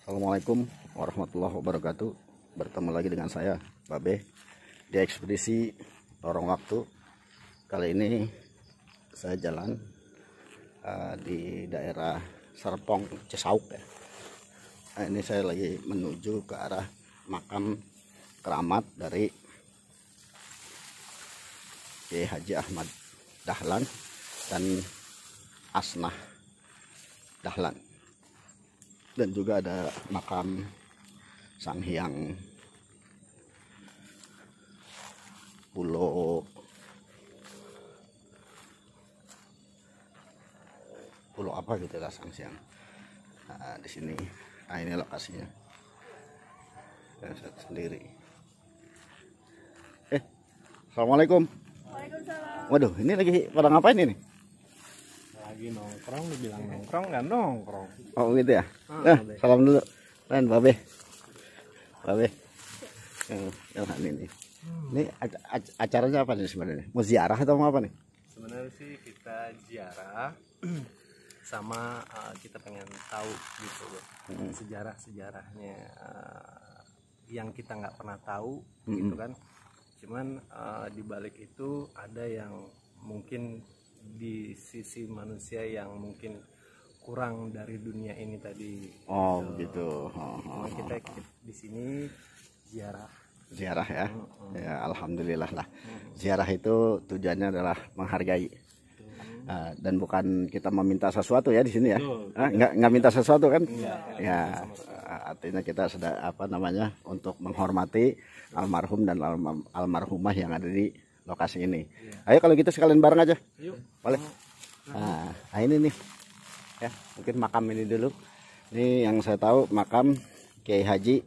Assalamualaikum warahmatullahi wabarakatuh. Bertemu lagi dengan saya, Babe, di ekspedisi Lorong Waktu. Kali ini saya jalan di daerah Serpong, Cisauk ya. Nah, ini saya lagi menuju ke arah makam keramat dari Kiai Haji Ahmad Dahlan dan Asnah Dahlan. Dan juga ada makam Sang Hyang Pulau apa gitu lah, Sang Hyang. Nah, di sini, nah ini lokasinya. Saya sendiri. Assalamualaikum. Waalaikumsalam. Waduh, ini lagi pada ngapain ini? Lagi nongkrong, dibilang nongkrong nggak nongkrong. Oh gitu ya. Salam dulu. Lain Babe. Ini. Ini acaranya apa nih sebenarnya? Mau ziarah atau mau apa nih? Sebenarnya sih kita ziarah sama kita pengen tahu gitu sejarahnya yang kita nggak pernah tahu gitu kan. Cuman di balik itu ada yang mungkin di sisi manusia yang mungkin kurang dari dunia ini tadi. Oh gitu. Kita di sini Ziarah ya. Ya alhamdulillah lah. Ziarah itu tujuannya adalah menghargai. Dan bukan kita meminta sesuatu ya di sini ya. Nggak minta sesuatu kan? Ya artinya kita sudah untuk menghormati almarhum dan almarhumah yang ada di lokasi ini. Ayo kalau gitu sekalian bareng aja. Yuk. Boleh. Nah ini nih ya, mungkin makam ini dulu. Ini yang saya tahu makam Kiai Haji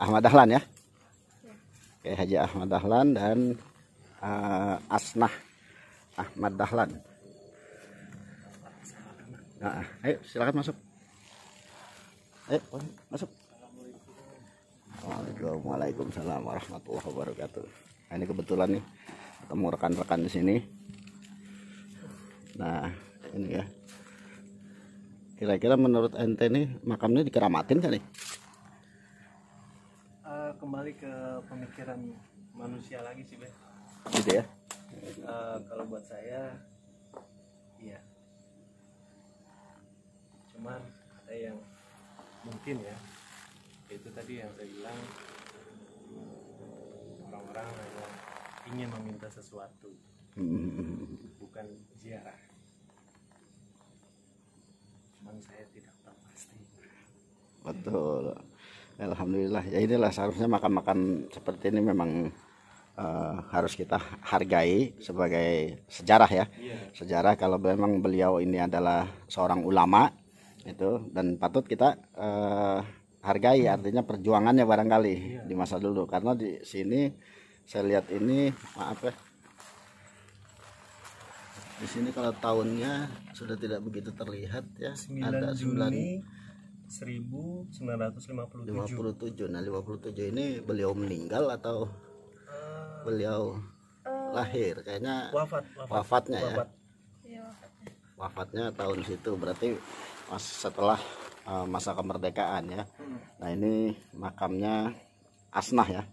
Ahmad Dahlan ya. Kiai Haji Ahmad Dahlan dan Asnah Ahmad Dahlan. Nah, ayo silakan masuk. Ayo masuk. Waalaikumsalam warahmatullahi wabarakatuh. Nah, ini kebetulan nih ketemu rekan-rekan di sini. Nah ini ya, kira-kira menurut ente nih makamnya dikeramatin kan nih? Kembali ke pemikiran manusia lagi sih, Be. Gitu ya. Kalau buat saya iya, cuman ada yang mungkin ya, itu tadi yang saya bilang, orang-orang memang ingin meminta sesuatu, bukan ziarah. Cuman saya tidak tahu pasti. Betul. Alhamdulillah. Ya inilah seharusnya makam-makam seperti ini memang harus kita hargai sebagai sejarah ya. Sejarah kalau memang beliau ini adalah seorang ulama itu, dan patut kita hargai, artinya perjuangannya barangkali di masa dulu. Karena di sini saya lihat ini, maaf ya, di sini kalau tahunnya sudah tidak begitu terlihat ya. 9 ada Juni 1957. 57. Nah 57 ini beliau meninggal atau beliau lahir? Kayaknya wafatnya ya. Wafatnya tahun situ, berarti setelah masa kemerdekaan ya. Nah ini makamnya Asnah ya.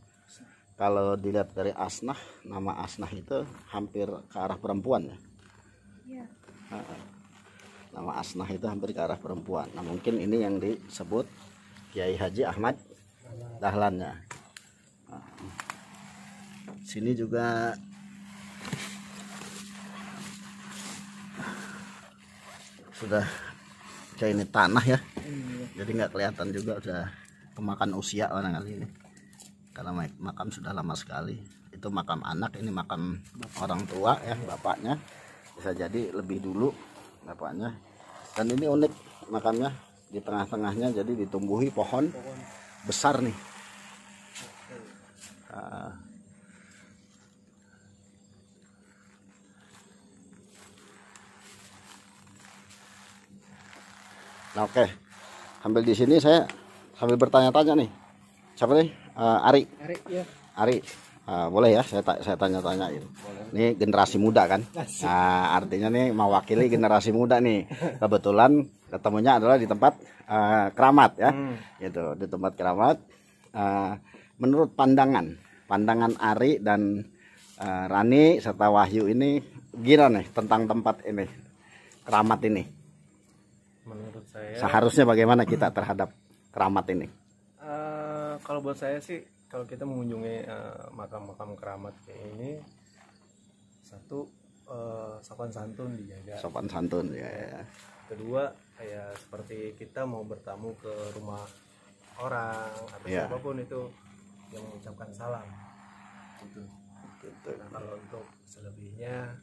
Kalau dilihat dari Asnah, nama Asnah itu hampir ke arah perempuan ya. Nama Asnah itu hampir ke arah perempuan. Nah mungkin ini yang disebut Kiai Haji Ahmad Dahlan ya. Sini juga sudah kayak ini tanah ya, jadi nggak kelihatan juga udah kemakan usia orang kali ini, karena makam sudah lama sekali. Itu makam anak, ini makam orang tua ya, bapaknya bisa jadi lebih dulu bapaknya. Dan ini unik makamnya, di tengah-tengahnya jadi ditumbuhi pohon besar nih. Nah, oke, sambil di sini saya sambil bertanya-tanya nih. Siapa nih? Ari. Ya. Ari. Boleh ya saya tanya-tanyain. Ini generasi muda kan? Nah artinya nih mewakili generasi muda nih. Kebetulan ketemunya adalah di tempat keramat ya, gitu, di tempat keramat. Menurut pandangan Ari dan Rani serta Wahyu ini gimana nih tentang tempat ini, keramat ini? Menurut saya Seharusnya bagaimana kita terhadap keramat ini? kalau buat saya sih, kalau kita mengunjungi makam-makam keramat kayak ini, satu, sopan santun dijaga. Sopan santun ya. Kedua, kayak seperti kita mau bertamu ke rumah orang atau Ya. siapapun itu yang mengucapkan salam gitu. Gitu. Nah, kalau untuk selebihnya,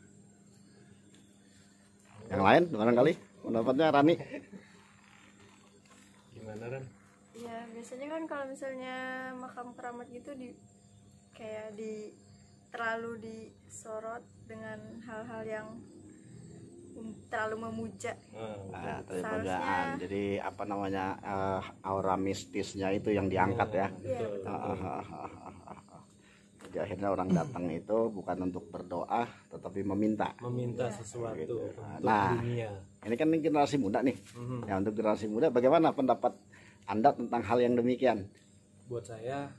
Yang lain barangkali pendapatnya Rani? gimana Ran? Ya biasanya kan kalau misalnya makam keramat gitu terlalu disorot dengan hal-hal yang terlalu memuja. Nah, Seharusnya- jadi apa namanya, aura mistisnya itu yang diangkat ya. Iya, Jadi akhirnya orang datang itu bukan untuk berdoa tetapi meminta. Meminta sesuatu untuk Nah. dunia. Ini kan generasi muda nih. Mhm. Ya, untuk generasi muda bagaimana pendapat Anda tentang hal yang demikian? Buat saya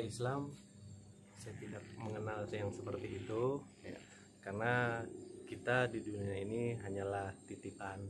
Islam, saya tidak mengenal yang seperti itu. Ya. Karena kita di dunia ini hanyalah titipan,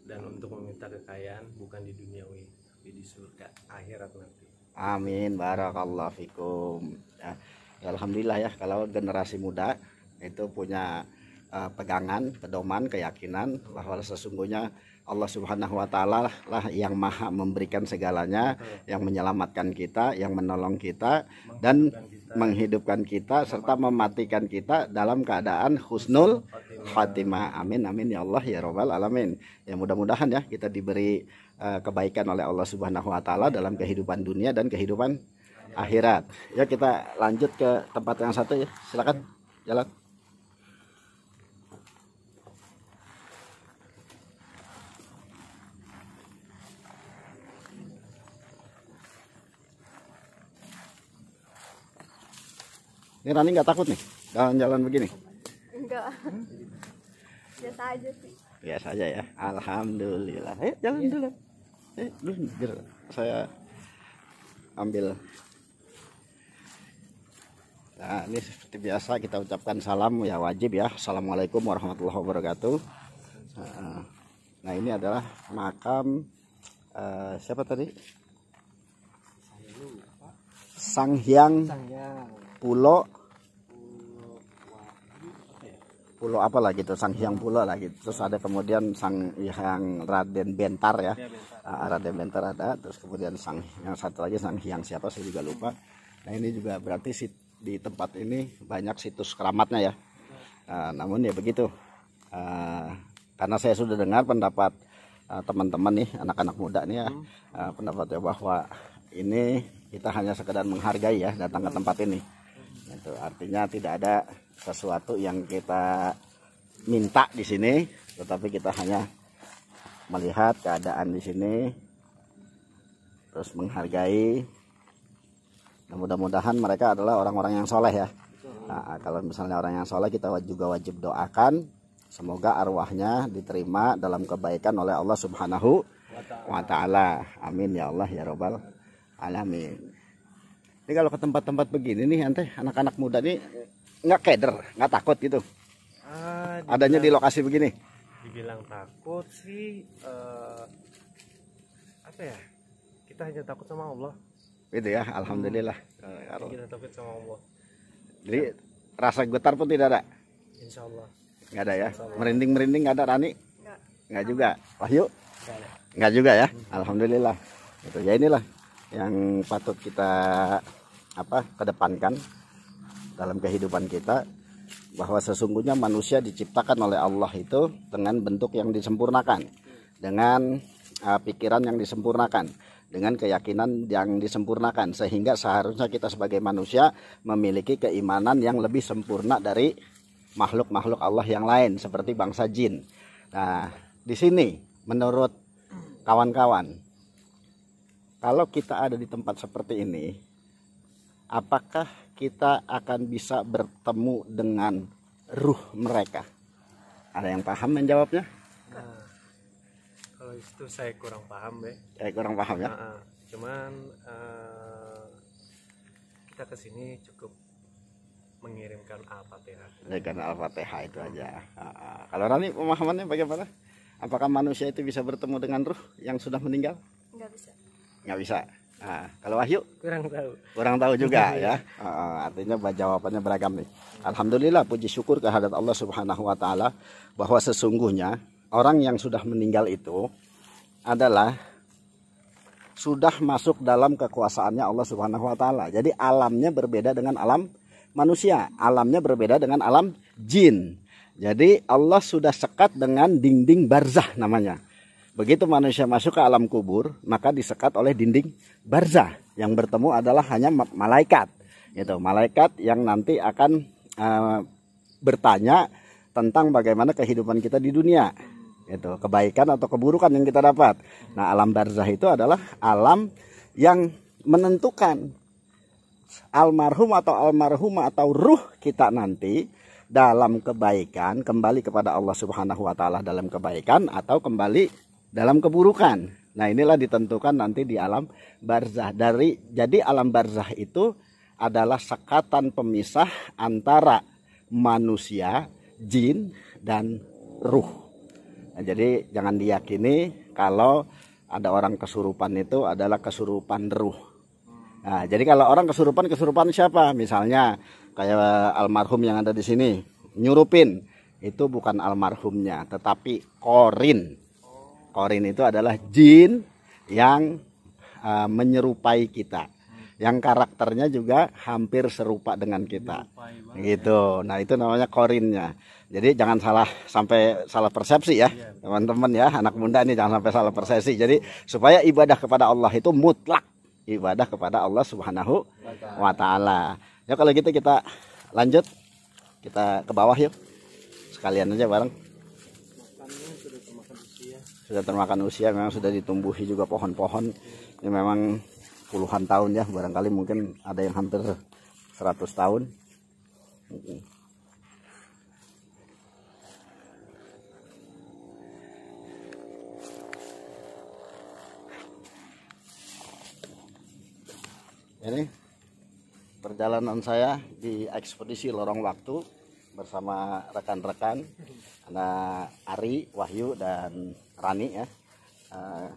dan untuk meminta kekayaan bukan di duniawi tapi di surga akhirat nanti. Amin, barakallahu fikum. Ya, alhamdulillah ya kalau generasi muda itu punya pegangan, pedoman, keyakinan bahwa sesungguhnya Allah Subhanahu wa taala lah yang maha memberikan segalanya, yang menyelamatkan kita, yang menolong kita dan menghidupkan kita serta mematikan kita dalam keadaan husnul khatimah. Amin amin ya Allah ya rabbal alamin. Ya mudah-mudahan ya kita diberi kebaikan oleh Allah Subhanahu wa taala dalam kehidupan dunia dan kehidupan akhirat. Ya kita lanjut ke tempat yang satu ya. Silakan jalan. Ini Rani nggak takut nih jalan-jalan begini? enggak. Biasa aja sih. Biasa aja ya. Alhamdulillah. Jalan dulu. Dulu biar saya ambil. Nah, ini seperti biasa kita ucapkan salam ya, wajib ya. Assalamualaikum warahmatullahi wabarakatuh. Nah, ini adalah makam siapa tadi? Sanghyang Pulo apa lagi itu, Sanghyang Pulo lagi. Terus ada kemudian Sanghyang Raden Bentar ya. Raden Bentar ada, terus kemudian yang satu lagi Sanghyang siapa saya juga lupa. Nah, ini juga berarti di tempat ini banyak situs keramatnya ya. Namun ya begitu. Karena saya sudah dengar pendapat teman-teman nih, anak-anak muda nih ya, pendapatnya bahwa ini kita hanya sekedar menghargai ya datang ke tempat ini. Itu artinya tidak ada sesuatu yang kita minta di sini, tetapi kita hanya melihat keadaan di sini, terus menghargai. Nah, mudah-mudahan mereka adalah orang-orang yang soleh ya. Nah, kalau misalnya orang yang soleh, kita juga wajib doakan semoga arwahnya diterima dalam kebaikan oleh Allah Subhanahu wa taala. Amin ya Allah ya rabbal alamin. Ini kalau ke tempat-tempat begini nih, ante anak-anak muda nih nggak keder, nggak takut gitu. Adanya di lokasi begini. Dibilang takut sih, apa ya? Kita hanya takut sama Allah. Gitu ya, alhamdulillah. Kita takut sama Allah. Jadi rasa getar pun tidak ada. Insya Allah. Nggak ada ya. Merinding-merinding nggak ada, Rani? Nggak juga. Wahyu? Nggak ada. Nggak juga ya. Alhamdulillah. Itu ya, inilah yang patut kita kedepankan dalam kehidupan kita, bahwa sesungguhnya manusia diciptakan oleh Allah itu dengan bentuk yang disempurnakan, dengan pikiran yang disempurnakan, dengan keyakinan yang disempurnakan, sehingga seharusnya kita sebagai manusia memiliki keimanan yang lebih sempurna dari makhluk-makhluk Allah yang lain seperti bangsa jin. Nah, di sini menurut kawan-kawan, kalau kita ada di tempat seperti ini, apakah kita akan bisa bertemu dengan ruh mereka? Ada yang paham menjawabnya? Nah, kalau Kalau itu saya kurang paham deh. Kurang paham ya. Cuman kita kesini cukup mengirimkan Al-Fatihah. Dengan Al-Fatihah itu aja. Kalau Rani pemahamannya bagaimana? Apakah manusia itu bisa bertemu dengan ruh yang sudah meninggal? Nggak bisa. Nggak bisa. Kalau Wahyu? Kurang tahu. Kurang tahu juga ya. Artinya jawabannya beragam nih. Alhamdulillah, puji syukur kehadirat Allah Subhanahu wa taala bahwa sesungguhnya orang yang sudah meninggal itu adalah sudah masuk dalam kekuasaannya Allah Subhanahu wa taala. Jadi alamnya berbeda dengan alam manusia, alamnya berbeda dengan alam jin. Jadi Allah sudah sekat dengan dinding barzah namanya. Begitu manusia masuk ke alam kubur, maka disekat oleh dinding barzah. Yang bertemu adalah hanya malaikat. Gitu, malaikat yang nanti akan bertanya tentang bagaimana kehidupan kita di dunia. Gitu, kebaikan atau keburukan yang kita dapat. Nah, alam barzah itu adalah alam yang menentukan almarhum atau almarhumah atau ruh kita nanti dalam kebaikan kembali kepada Allah Subhanahu wa taala dalam kebaikan atau kembali dalam keburukan. Nah, inilah ditentukan nanti di alam barzah. Jadi alam barzah itu adalah sekatan pemisah antara manusia, jin dan ruh. Nah, jadi jangan diyakini kalau ada orang kesurupan itu adalah kesurupan ruh. Nah, jadi kalau orang kesurupan siapa? Misalnya kayak almarhum yang ada di sini, nyurupin, itu bukan almarhumnya, tetapi korin. Korin itu adalah jin yang menyerupai kita, yang karakternya juga hampir serupa dengan kita, gitu. Nah, itu namanya korinnya. Jadi jangan sampai salah persepsi ya, teman-teman ya, anak muda ini jangan sampai salah persepsi. Jadi supaya ibadah kepada Allah itu mutlak. Ibadah kepada Allah Subhanahu wa taala. Ya kalau gitu kita lanjut. Kita ke bawah yuk. Sekalian aja bareng. Sudah termakan usia, memang sudah ditumbuhi juga pohon-pohon. Ini memang puluhan tahun ya, barangkali mungkin ada yang hampir 100 tahun. Ini perjalanan saya di ekspedisi lorong waktu bersama rekan-rekan ada Ari, Wahyu dan Rani ya.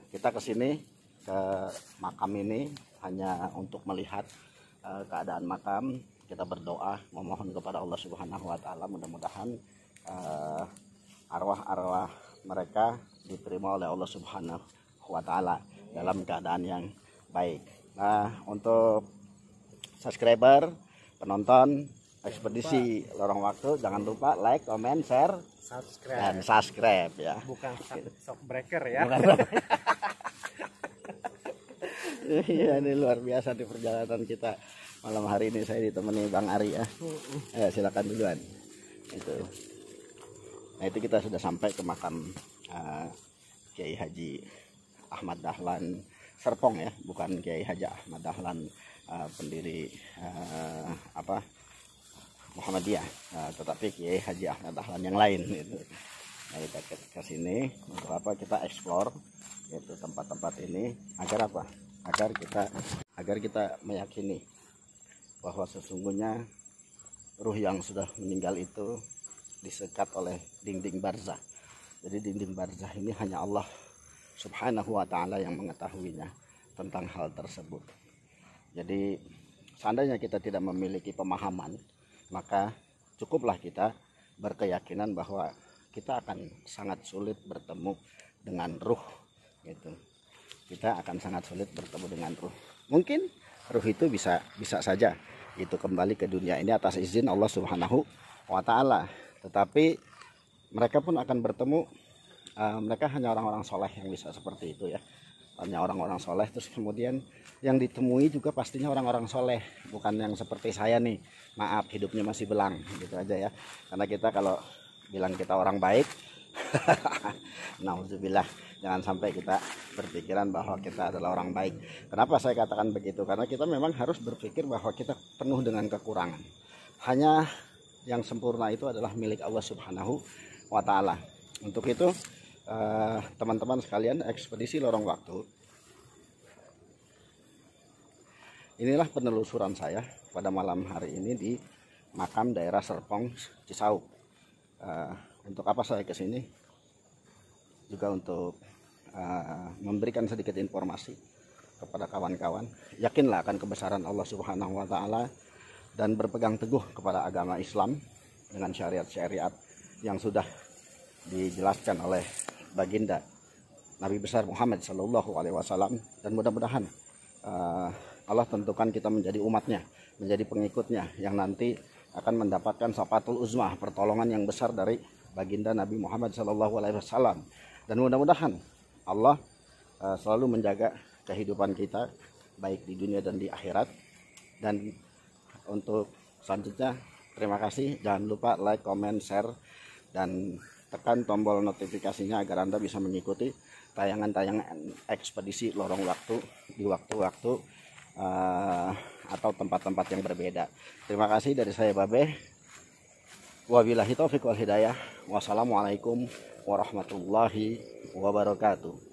Kita kesini ke makam ini hanya untuk melihat keadaan makam. Kita berdoa memohon kepada Allah Subhanahu wa taala mudah-mudahan arwah-arwah mereka diterima oleh Allah Subhanahu wa taala dalam keadaan yang baik. Nah, untuk subscriber, penonton ekspedisi lorong waktu, jangan lupa like, comment, share, dan subscribe ya. Bukan shock breaker ya. Iya, ini luar biasa di perjalanan kita malam hari ini. Saya ditemani Bang Ari ya. Silakan duluan. Itu. Nah, itu kita sudah sampai ke makam Kiai Haji Ahmad Dahlan Serpong ya, bukan Kiai Haji Ahmad Dahlan pendiri Muhammadiyah, tetapi Kiai Haji Ahmad Dahlan yang lain itu. Nah, kita ke sini untuk apa? Kita eksplor itu tempat-tempat ini agar apa? Agar kita meyakini bahwa sesungguhnya ruh yang sudah meninggal itu disekat oleh dinding barzah. Jadi dinding barzah ini hanya Allah Subhanahu wa taala yang mengetahuinya tentang hal tersebut. Jadi seandainya kita tidak memiliki pemahaman, maka cukuplah kita berkeyakinan bahwa kita akan sangat sulit bertemu dengan ruh gitu. Kita akan sangat sulit bertemu dengan ruh. Mungkin ruh itu bisa saja itu kembali ke dunia ini atas izin Allah Subhanahu wa taala. Tetapi mereka pun akan bertemu, mereka hanya orang-orang soleh yang bisa seperti itu ya. Hanya orang-orang soleh, terus kemudian yang ditemui juga pastinya orang-orang soleh, bukan yang seperti saya nih, maaf hidupnya masih belang gitu aja ya. Karena kita kalau bilang kita orang baik nauzubillah, jangan sampai kita berpikiran bahwa kita adalah orang baik. Kenapa saya katakan begitu? Karena kita memang harus berpikir bahwa kita penuh dengan kekurangan. Hanya yang sempurna itu adalah milik Allah Subhanahu wa taala. Untuk itu teman-teman sekalian ekspedisi lorong waktu. Inilah penelusuran saya pada malam hari ini di makam daerah Serpong Cisauk. Untuk apa saya ke sini? Juga untuk memberikan sedikit informasi kepada kawan-kawan. Yakinlah akan kebesaran Allah Subhanahu wa taala dan berpegang teguh kepada agama Islam dengan syariat-syariat yang sudah dijelaskan oleh baginda Nabi besar Muhammad Sallallahu Alaihi Wasallam, dan mudah-mudahan Allah tentukan kita menjadi umatnya, menjadi pengikutnya yang nanti akan mendapatkan syafatul uzmah, pertolongan yang besar dari baginda Nabi Muhammad Sallallahu Alaihi Wasallam. Dan mudah-mudahan Allah selalu menjaga kehidupan kita baik di dunia dan di akhirat. Dan untuk selanjutnya, terima kasih, jangan lupa like, comment, share, dan tekan tombol notifikasinya agar Anda bisa mengikuti tayangan-tayangan ekspedisi lorong waktu di waktu-waktu atau tempat-tempat yang berbeda. Terima kasih dari saya Babe. Wabillahi taufiq wal hidayah. Wassalamualaikum warahmatullahi wabarakatuh.